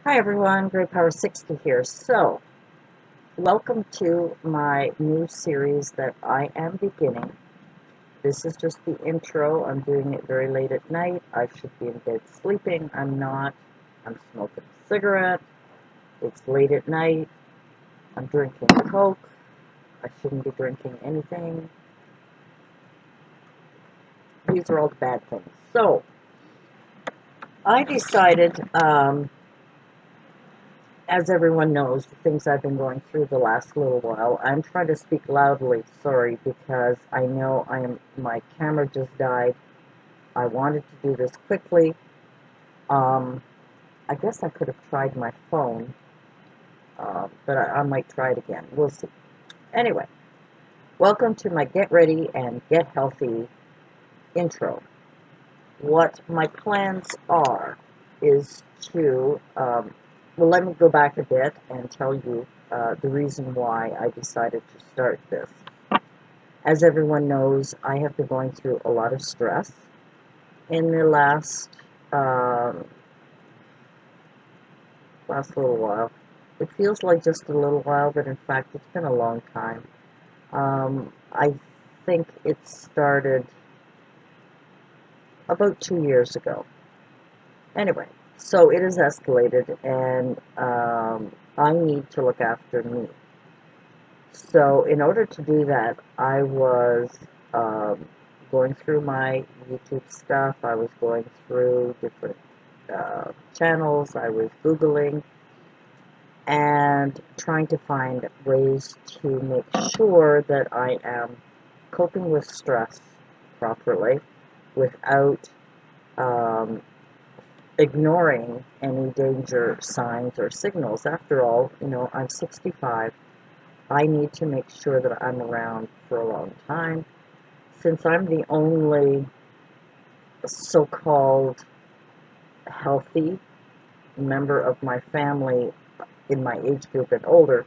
Hi everyone, Great Power 60 here. So, welcome to my new series that I am beginning. This is just the intro. I'm doing it very late at night. I should be in bed sleeping. I'm not. I'm smoking a cigarette. It's late at night. I'm drinking Coke. I shouldn't be drinking anything. These are all the bad things. So, I decided, as everyone knows, the things I've been going through the last little while, I'm trying to speak loudly, sorry, because I know my camera just died. I wanted to do this quickly. I guess I could have tried my phone, but I might try it again. We'll see. Anyway, welcome to my Get Ready and Get Healthy intro. What my plans are is to, well, let me go back a bit and tell you the reason why I decided to start this. As everyone knows, I have been going through a lot of stress in the um, last little while. It feels like just a little while, but in fact, it's been a long time. I think it started about 2 years ago. Anyway, so it has escalated, and I need to look after me. So in order to do that, I was um, going through my YouTube stuff. I was going through different channels. I was Googling and trying to find ways to make sure that I am coping with stress properly without um, ignoring any danger signs or signals. After all, I'm 65. I need to make sure that I'm around for a long time. Since I'm the only so-called healthy member of my family in my age group and older,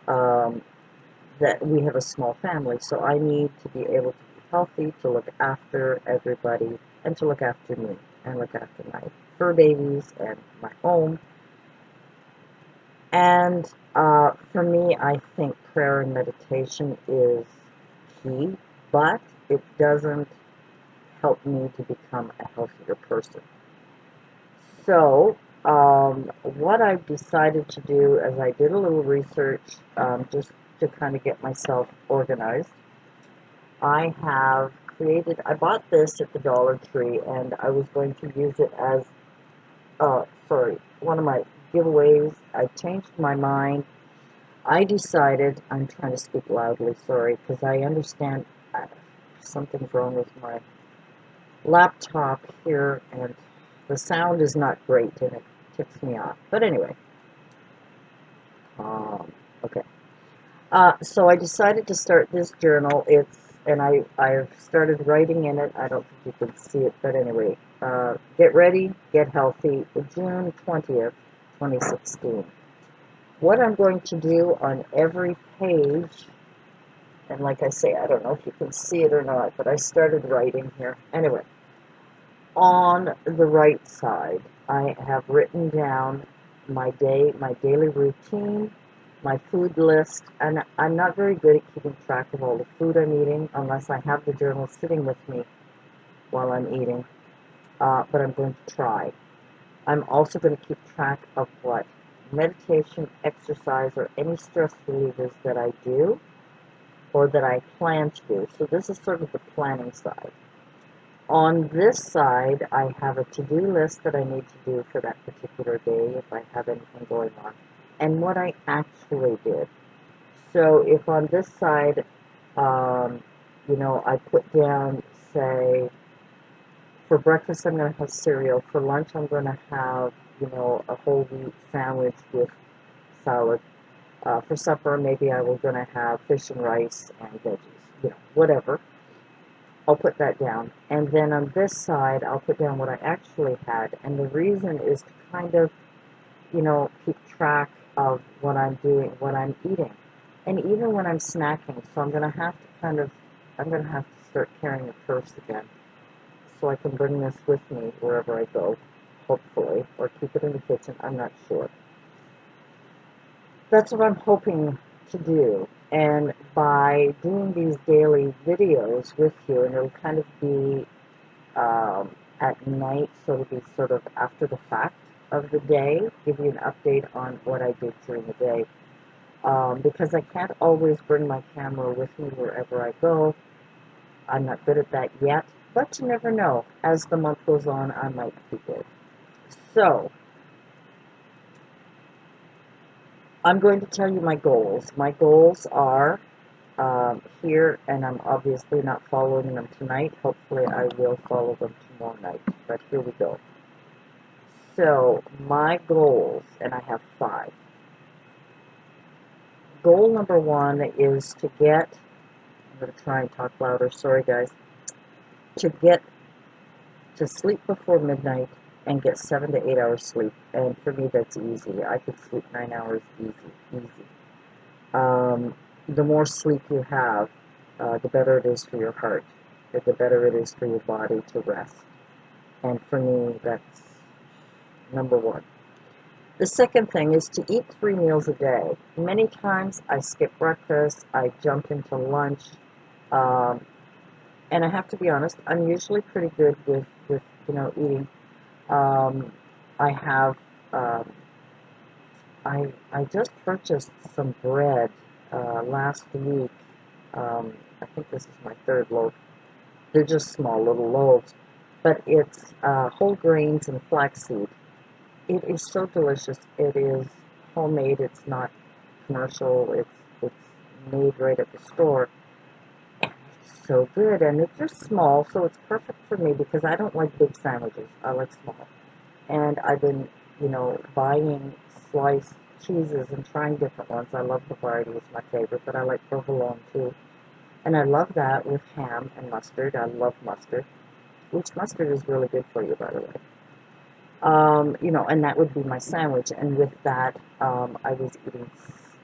um, that we have a small family, so I need to be able to be healthy, to look after everybody, and to look after me, and look after my fur babies and my home. And for me, I think prayer and meditation is key, but it doesn't help me to become a healthier person. So, what I've decided to do is I did a little research just to kind of get myself organized. I bought this at the Dollar Tree, and I was going to use it as, one of my giveaways. I changed my mind. I decided, I'm trying to speak loudly, sorry, because I understand something's wrong with my laptop here, and the sound is not great, and it ticks me off. But anyway, okay. So I decided to start this journal. I've started writing in it. I don't think you can see it, but anyway, Get Ready, Get Healthy, June 20th, 2016. What I'm going to do on every page, and like I say, I don't know if you can see it or not, but I started writing here. Anyway, on the right side, I have written down my daily routine, my food list, and I'm not very good at keeping track of all the food I'm eating unless I have the journal sitting with me while I'm eating, but I'm going to try. I'm also going to keep track of what meditation, exercise, or any stress relievers that I do or that I plan to do. So this is sort of the planning side. On this side, I have a to-do list that I need to do for that particular day if I have anything going on, and what I actually did. So if on this side, um, I put down, say, for breakfast I'm going to have cereal, for lunch I'm going to have, a whole wheat sandwich with salad. For supper, maybe I was going to have fish and rice and veggies, whatever. I'll put that down. And then on this side, I'll put down what I actually had. And the reason is to kind of, keep track of what I'm doing, what I'm eating. And even when I'm snacking, so I'm going to have to start carrying a purse again so I can bring this with me wherever I go. hopefully, or keep it in the kitchen. I'm not sure. That's what I'm hoping to do. And by doing these daily videos with you, and it'll kind of be at night, so it'll be sort of after the fact of the day, give you an update on what I did during the day. Because I can't always bring my camera with me wherever I go. I'm not good at that yet, but you never know. As the month goes on, I might be good. So, I'm going to tell you my goals. My goals are here, and I'm obviously not following them tonight. Hopefully, I will follow them tomorrow night, but here we go. So, my goals, and I have 5. Goal number 1 is to get, I'm going to try and talk louder, sorry guys, to get to sleep before midnight and get 7 to 8 hours sleep. And for me, that's easy. I could sleep 9 hours easy. The more sleep you have, the better it is for your heart, the better it is for your body to rest. And for me, that's number 1. The second thing is to eat 3 meals a day. Many times I skip breakfast, I jump into lunch, and I have to be honest, I'm usually pretty good with eating. I have, I just purchased some bread last week. I think this is my 3rd loaf. They're just small little loaves, but it's whole grains and flaxseed. It is so delicious. It is homemade. It's not commercial. It's made right at the store. And it's so good. And it's just small, so it's perfect for me because I don't like big sandwiches. I like small. And I've been, buying sliced cheeses and trying different ones. I love Havarti, it's my favorite, but I like provolone too. And I love that with ham and mustard. I love mustard, which mustard is really good for you, by the way. And that would be my sandwich. And with that, I was eating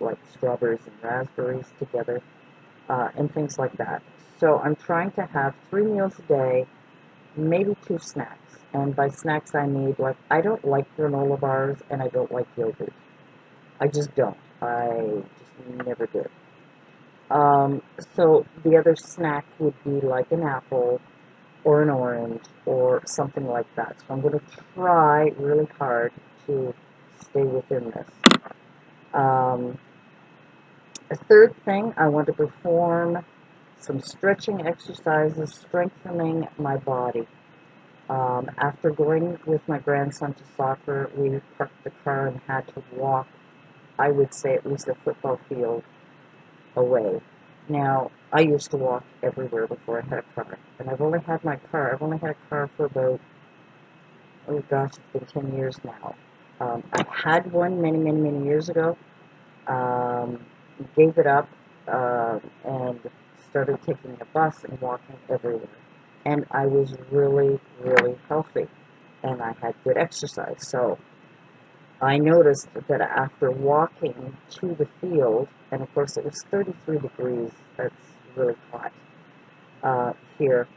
like strawberries and raspberries together, and things like that. So I'm trying to have 3 meals a day, maybe 2 snacks. And by snacks, I mean, like, I don't like granola bars and I don't like yogurt. I just don't. I just never did. So the other snack would be like an apple or an orange or something like that. So I'm going to try really hard to stay within this. A third thing, I want to perform some stretching exercises, strengthening my body. After going with my grandson to soccer, we parked the car and had to walk, I would say, at least a football field away. Now, I used to walk everywhere before I had a car, and I've only had a car for about, oh gosh, it's been 10 years now. I had one many years ago, gave it up, and started taking a bus and walking everywhere. And I was really healthy, and I had good exercise. So I noticed that after walking to the field, and of course it was 33 degrees, that's really hot here,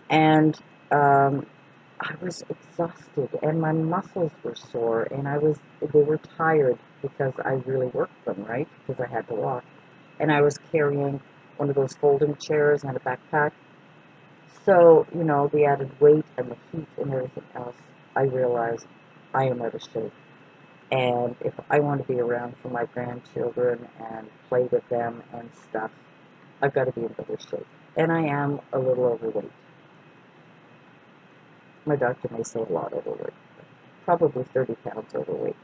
and I was exhausted, and my muscles were sore, and they were tired because I really worked them, right? Because I had to walk. And I was carrying one of those folding chairs and a backpack. So, the added weight and the heat and everything else, I realized I am out of shape. And if I want to be around for my grandchildren and play with them and stuff, I've got to be in better shape. And I am a little overweight. My doctor may say a lot overweight. Probably 30 pounds overweight.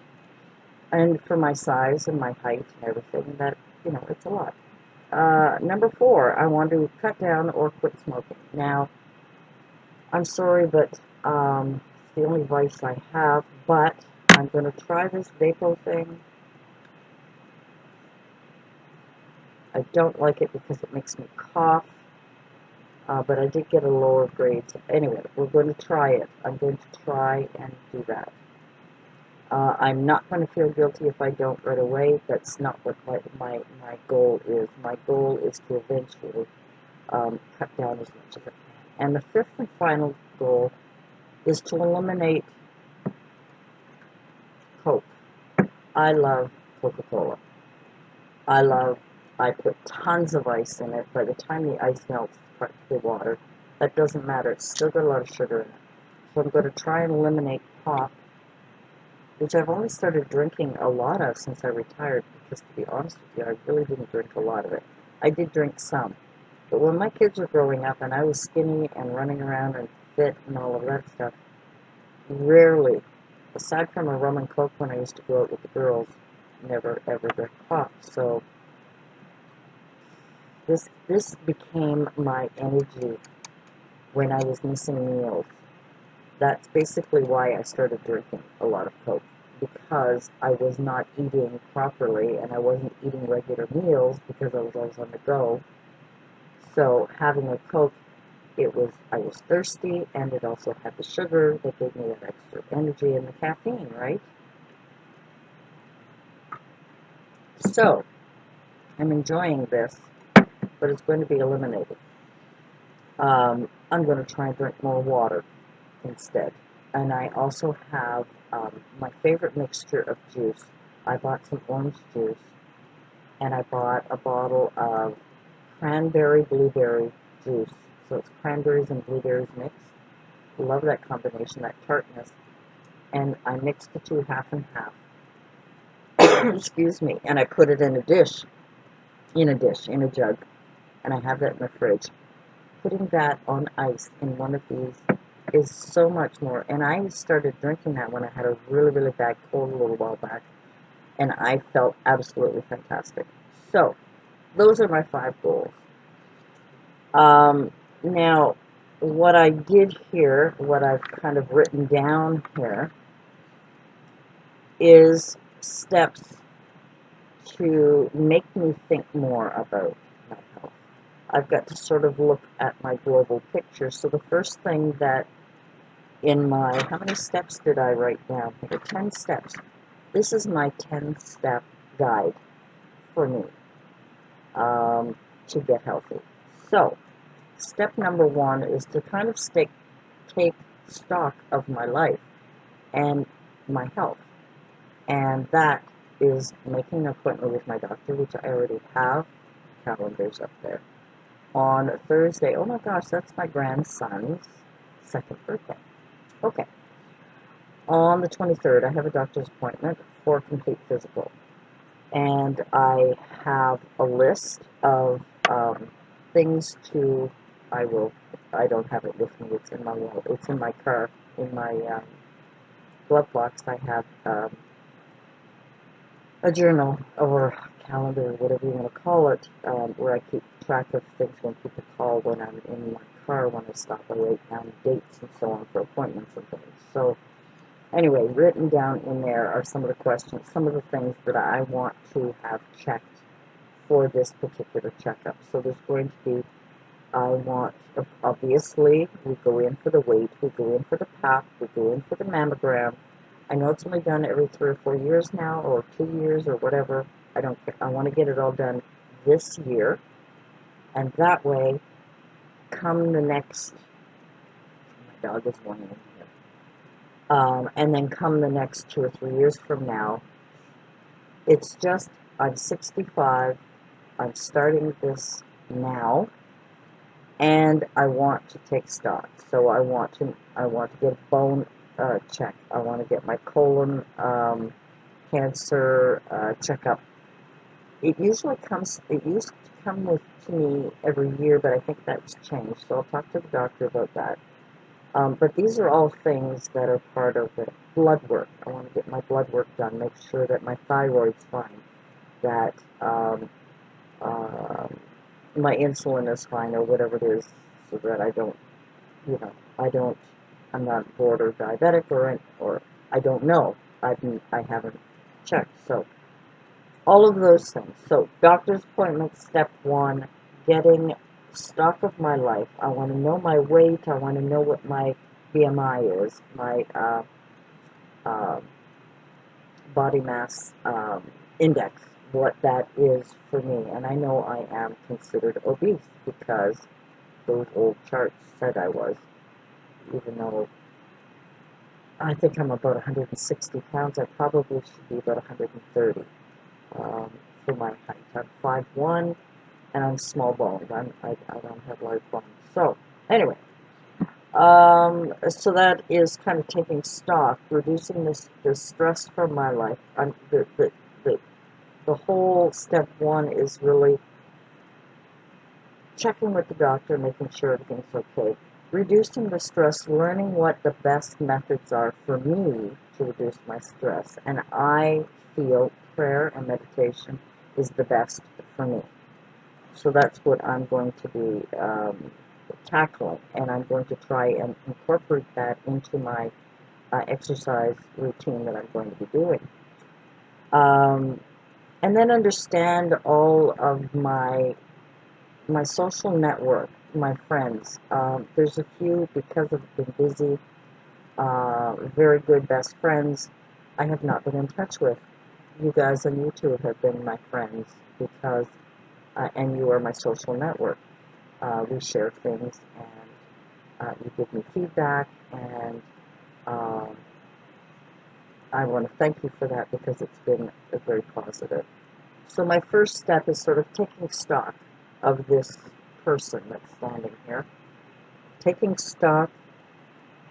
And for my size and my height and everything, that, it's a lot. Number 4, I want to cut down or quit smoking. Now, I'm sorry, but it's the only vice I have, but I'm going to try this Vapo thing. I don't like it because it makes me cough, but I did get a lower grade. So anyway, we're going to try it. I'm going to try and do that. I'm not going to feel guilty if I don't right away. That's not what my goal is. My goal is to eventually cut down as much as I can. And the 5th and final goal is to eliminate Coke. I love Coca-Cola. I put tons of ice in it. By the time the ice melts, it's practically water. That doesn't matter. It's still got a lot of sugar in it. So I'm going to try and eliminate pop, which I've only started drinking a lot of since I retired, because to be honest with you, I really didn't drink a lot of it. I did drink some. But when my kids were growing up and I was skinny and running around and fit and all of that stuff, rarely, aside from a rum and coke when I used to go out with the girls, never ever drank pop. So this became my energy when I was missing meals. That's basically why I started drinking a lot of Coke, because I was not eating properly and I wasn't eating regular meals because I was always on the go. So having a Coke, I was thirsty, and it also had the sugar that gave me that extra energy and the caffeine, right? So I'm enjoying this, but it's going to be eliminated. I'm going to try and drink more water instead. And I also have my favorite mixture of juice. I bought some orange juice, and I bought a bottle of cranberry blueberry juice. So it's cranberries and blueberries mixed. Love that combination, that tartness. And I mixed the two half and half. Excuse me. And I put it in a jug, and I have that in the fridge. Putting that on ice in one of these is so much more. And I started drinking that when I had a really, really bad cold a little while back, and I felt absolutely fantastic. So, those are my 5 goals. Now, what I did here, what I've kind of written down here, is steps to make me think more about my health. I've got to sort of look at my global picture. So the first thing that how many steps did I write down here? 10 steps. This is my 10-step guide for me to get healthy. So, step number 1 is to kind of take stock of my life and my health. And that is making an appointment with my doctor, which I already have. Calendar's up there. On Thursday, oh my gosh, that's my grandson's 2nd birthday. Okay. On the 23rd, I have a doctor's appointment for a complete physical. And I have a list of things I don't have it with me, it's in my car, in my glove box. I have a journal or calendar, whatever you want to call it, where I keep track of things when people call, when I'm in my car, when I stop and write down dates and so on for appointments and things. So anyway, written down in there are some of the questions, some of the things that I want to have checked for this particular checkup. So there's going to be, obviously, we go in for the weight, we go in for the pap, we go in for the mammogram. I know it's only done every 3 or 4 years now, or 2 years, or whatever. I don't care. I want to get it all done this year, and that way, come the next, my dog is whining here, and then come the next 2 or 3 years from now, it's just, I'm 65, I'm starting this now, and I want to take stock. So I want to get a bone check. I want to get my colon cancer checkup. It used to come to me every year, but I think that's changed. So I'll talk to the doctor about that. But these are all things that are part of the blood work. I want to get my blood work done, make sure that my thyroid's fine, that my insulin is fine, or whatever it is, so that I don't, I'm not border diabetic, or I don't know. I haven't checked. So all of those things. So doctor's appointment, step 1, getting stock of my life. I want to know my weight. I want to know what my BMI is, my uh, body mass index, what that is for me. And I know I am considered obese because those old charts said I was, even though I think I'm about 160 pounds. I probably should be about 130 for my height. I'm 5'1", and I'm small boned. I don't have large bones. So anyway, so that is kind of taking stock, reducing this stress from my life. The the whole step one is really checking with the doctor, making sure everything's okay. Reducing the stress, learning what the best methods are for me to reduce my stress. And I feel prayer and meditation is the best for me. So that's what I'm going to be tackling. And I'm going to try and incorporate that into my exercise routine that I'm going to be doing. Um, and then understand all of my social network, my friends. There's a few, because I've been busy, very good best friends I have not been in touch with. You guys on YouTube have been my friends because, and you are my social network. We share things, and you give me feedback, and um, I want to thank you for that because it's been very positive. So my first step is sort of taking stock of this person that's standing here. Taking stock,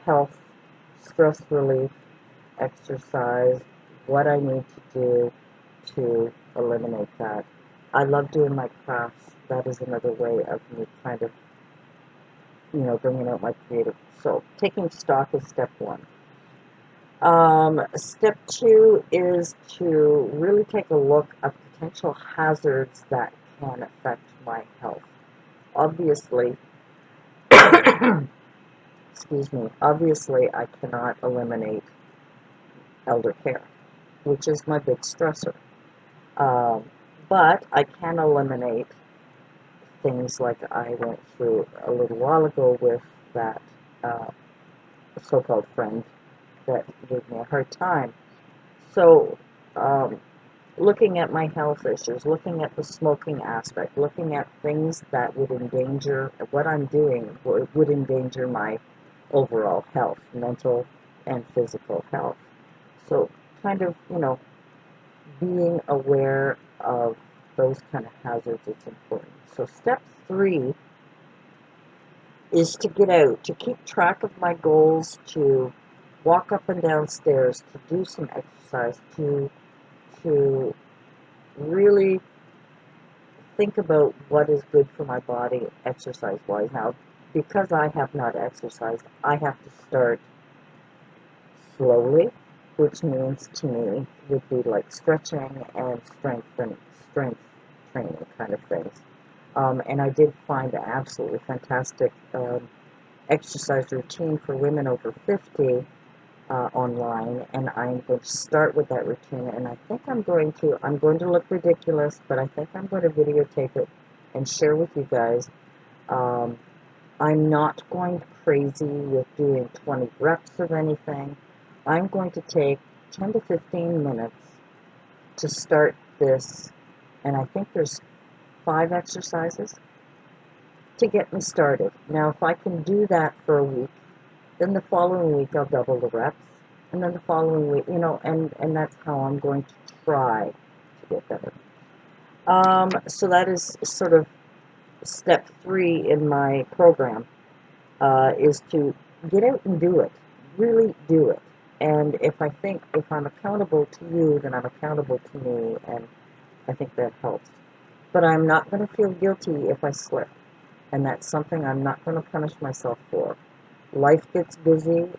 health, stress relief, exercise, what I need to do to eliminate that. I love doing my crafts. That is another way of me kind of, bringing out my creative. So taking stock is step one. Step two is to really take a look at potential hazards that can affect my health. Obviously, excuse me, obviously I cannot eliminate elder care, which is my big stressor. Um, but I can eliminate things like I went through a little while ago with that uh, so-called friend that gave me a hard time. So, looking at my health issues, looking at the smoking aspect, looking at things that would endanger what I'm doing, would endanger my overall health, mental and physical health. So, kind of, being aware of those kind of hazards is important. So step three is to get out, to keep track of my goals, to walk up and down stairs, to do some exercise, to really think about what is good for my body exercise-wise. Now, because I have not exercised, I have to start slowly, which means to me would be like stretching and strength training kind of things. And I did find an absolutely fantastic exercise routine for women over 50 online, and I'm going to start with that routine. And I think I'm going to look ridiculous, but I think I'm going to videotape it and share with you guys. Um, I'm not going crazy with doing 20 reps of anything. I'm going to take 10 to 15 minutes to start this, and I think there's 5 exercises to get me started. Now, if I can do that for a week, then the following week I'll double the reps, and then the following week, and that's how I'm going to try to get better. So that is sort of step 3 in my program, is to get out and do it. Really do it. And if I'm accountable to you, then I'm accountable to me, and I think that helps. But I'm not going to feel guilty if I slip, and that's something I'm not going to punish myself for. Life gets busy.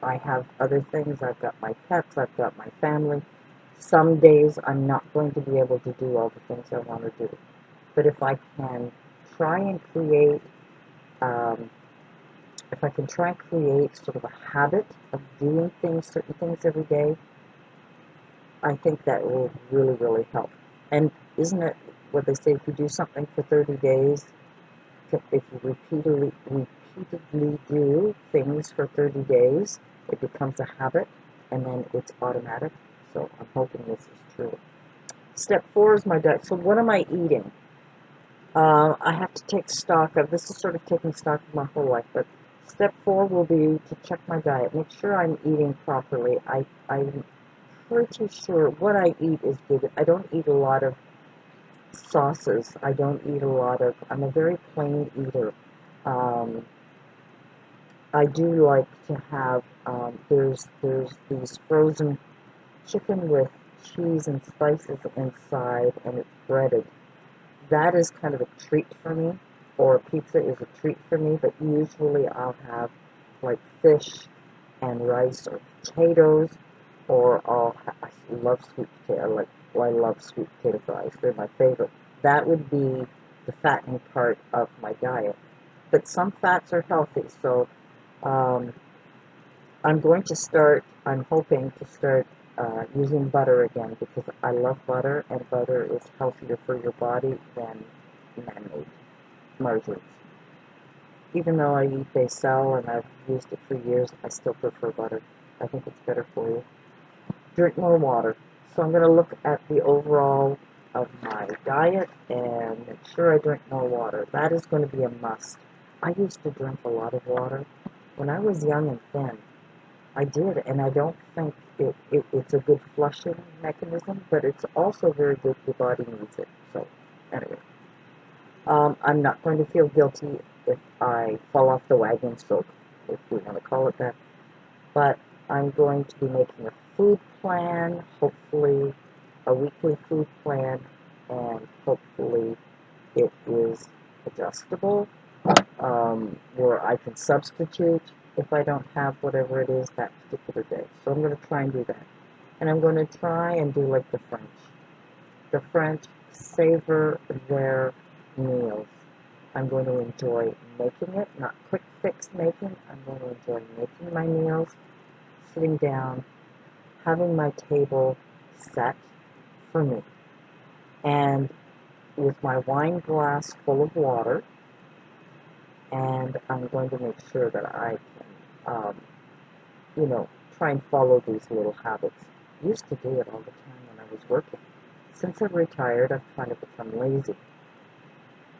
I have other things. I've got my pets. I've got my family. Some days I'm not going to be able to do all the things I want to do. But try and create, um, if I can try and create sort of a habit of doing certain things every day, I think that will really, really help. And isn't it what they say, if you do something for 30 days, if you repeatedly do things for 30 days, it becomes a habit, and then it's automatic. So I'm hoping this is true. Step 4 is my diet. So what am I eating? I have to take stock of, this is sort of taking stock of my whole life, but Step 4 will be to check my diet. Make sure I'm eating properly. I'm pretty sure what I eat is good. I don't eat a lot of sauces. I don't eat a lot of, I'm a very plain eater. Um, I do like to have, there's these frozen chicken with cheese and spices inside, and it's breaded. That is kind of a treat for me, or pizza is a treat for me, but usually I'll have like fish and rice or potatoes, or I love sweet potato, I love sweet potato fries, they're my favorite. That would be the fattening part of my diet. But some fats are healthy, so um, I'm hoping to start using butter again because I love butter, and butter is healthier for your body than man-made margarines. Even though I eat Becel and I've used it for years, I still prefer butter. I think it's better for you. Drink more water. So I'm going to look at the overall of my diet and make sure I drink more water. That is going to be a must. I used to drink a lot of water. When I was young and thin, I did, and I don't think it's a good flushing mechanism, but it's also very good. Your body needs it. So, anyway, I'm not going to feel guilty if I fall off the wagon, so if we want to call it that. But I'm going to be making a food plan, hopefully a weekly food plan, and hopefully it is adjustable, where I can substitute if I don't have whatever it is that particular day. So I'm going to try and do that. And I'm going to try and do like the French. The French savor their meals. I'm going to enjoy making it, not quick fix making. I'm going to enjoy making my meals, sitting down, having my table set for me, and with my wine glass full of water, and I'm going to make sure that I can, you know, try and follow these little habits. I used to do it all the time when I was working. Since I've retired, I've kind of become lazy.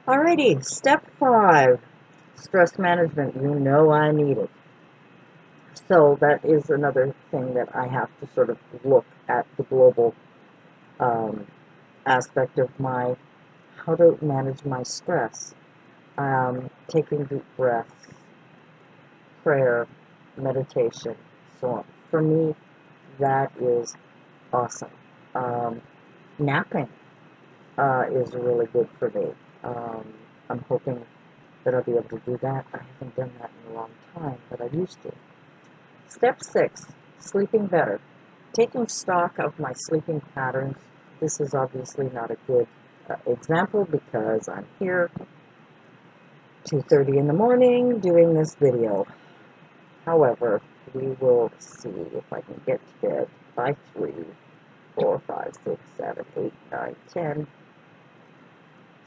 Alrighty, step 5, stress management. You know I need it. So that is another thing that I have to sort of look at the global um, aspect of how to manage my stress. Taking deep breaths, prayer, meditation, so on. For me, that is awesome. Um, Napping is really good for me. Um, I'm hoping that I'll be able to do that. I haven't done that in a long time, but I used to. Step 6, sleeping better. Taking stock of my sleeping patterns. This is obviously not a good example because I'm here 2:30 in the morning doing this video. However, we will see if I can get to bed by 3, 4, 5, 6, 7, 8, 9, 10.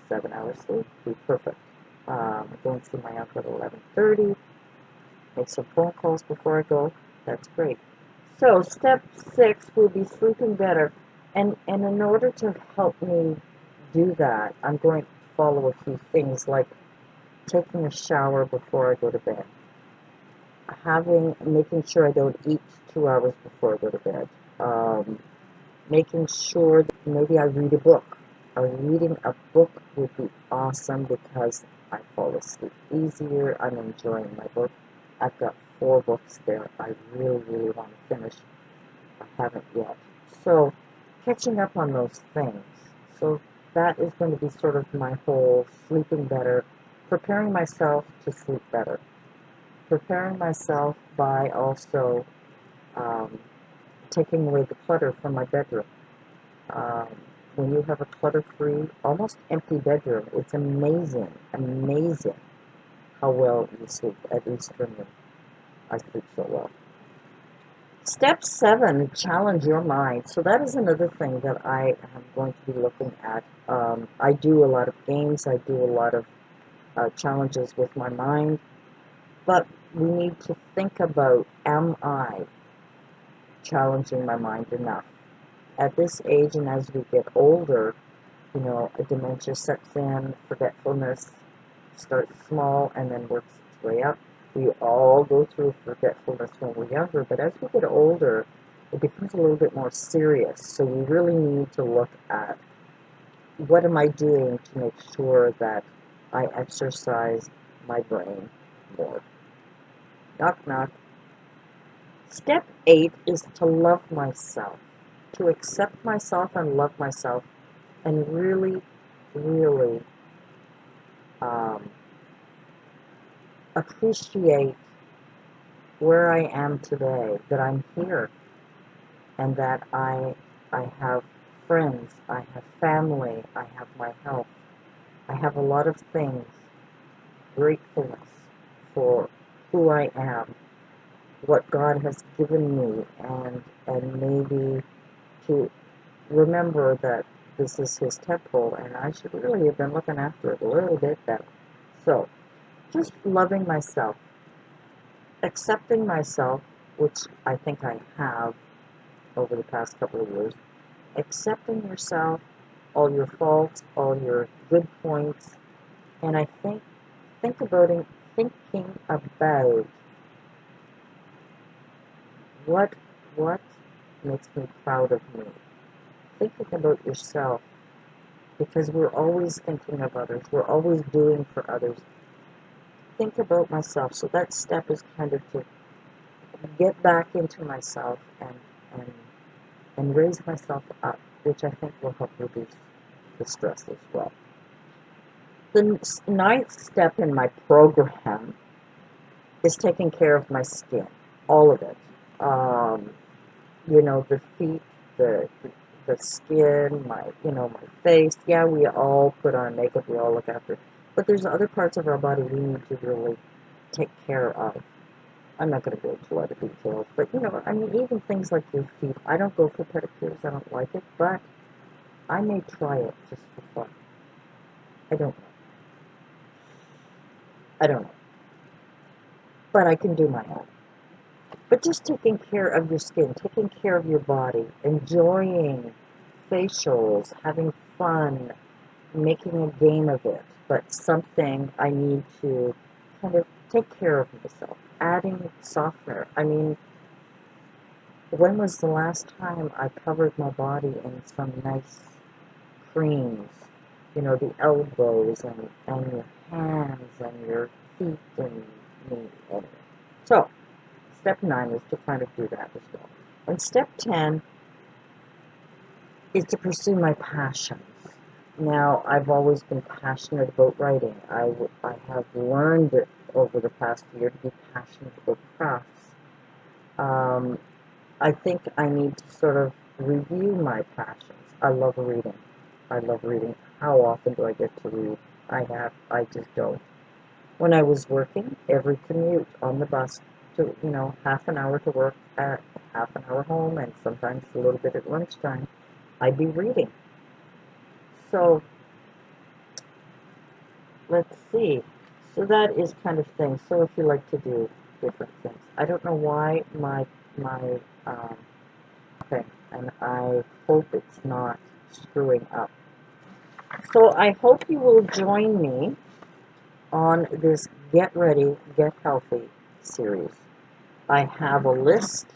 7 hours sleep would be perfect. Go and see my uncle at 11:30. Make some phone calls before I go. That's great. So step 6 will be sleeping better. And in order to help me do that, I'm going to follow a few things like taking a shower before I go to bed, making sure I don't eat 2 hours before I go to bed, making sure that maybe I read a book. Reading a book would be awesome because I fall asleep easier. I'm enjoying my book. I've got 4 books there I really, really want to finish. I haven't yet. So, catching up on those things. So, that is going to be sort of my whole sleeping better, preparing myself to sleep better. Preparing myself by also um, taking away the clutter from my bedroom. Um, when you have a clutter-free, almost empty bedroom, it's amazing, amazing how well you sleep, at least for me. I sleep so well. Step 7, challenge your mind. So that is another thing that I am going to be looking at. I do a lot of games. I do a lot of challenges with my mind. But we need to think about, am I challenging my mind enough? At this age and as we get older, dementia sets in, forgetfulness starts small and then works its way up. We all go through forgetfulness when we're younger, but as we get older, it becomes a little bit more serious. So we really need to look at what am I doing to make sure that I exercise my brain more. Knock, knock. Step 8 is to love myself, to accept myself and love myself, and really, really appreciate where I am today, that I'm here, and that I have friends, I have family, I have my health, I have a lot of things, gratefulness for who I am, what God has given me, and maybe to remember that this is His temple, and I should really have been looking after it a little bit better. So, just loving myself, accepting myself, which I think I have over the past couple of years, accepting yourself, all your faults, all your good points, and I thinking about what makes me proud of me. Thinking about yourself, because we're always thinking of others, we're always doing for others. Think about myself. So that step is kind of to get back into myself and and raise myself up, which I think will help reduce the stress as well. The ninth step in my program is taking care of my skin, all of it. Um, the feet, the the skin, my face. Yeah, we all put on makeup, we all look after it. But there's other parts of our body we need to really take care of. I'm not going to go into a lot of details, but I mean, even things like your feet. I don't go for pedicures, I don't like it, but I may try it just for fun. I don't know. I don't know. But I can do my own. But just taking care of your skin, taking care of your body, enjoying facials, having fun, making a game of it, but something I need to kind of take care of myself. Adding softener. I mean, when was the last time I covered my body in some nice creams? The elbows and your hands and your feet and me. Anyway. So, step 9 is to kind of do that as well. And step 10 is to pursue my passions. Now, I've always been passionate about writing. I have learned it over the past year to be passionate about crafts. I think I need to sort of review my passions. I love reading. I love reading. How often do I get to read? I just don't. When I was working, every commute on the bus to, half an hour to work, at half an hour home, and sometimes a little bit at lunchtime, I'd be reading. So, let's see. So that is kind of thing. So if you like to do different things. I don't know why my thing, and I hope it's not screwing up. So I hope you will join me on this Get Ready, Get Healthy series. I have a list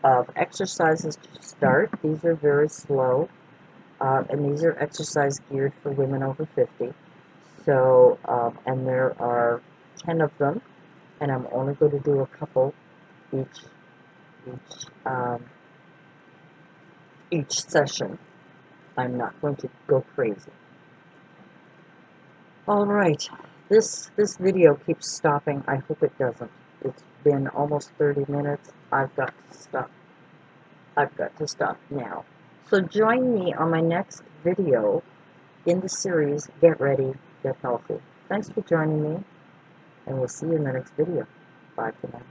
of exercises to start. These are very slow, and these are exercises geared for women over 50. So, and there are 10 of them, and I'm only going to do a couple each, each session. I'm not going to go crazy. All right, this video keeps stopping. I hope it doesn't. It's been almost 30 minutes. I've got to stop. I've got to stop now. So join me on my next video in the series, Get Ready, Get Healthy. Thanks for joining me, and we'll see you in the next video. Bye for now.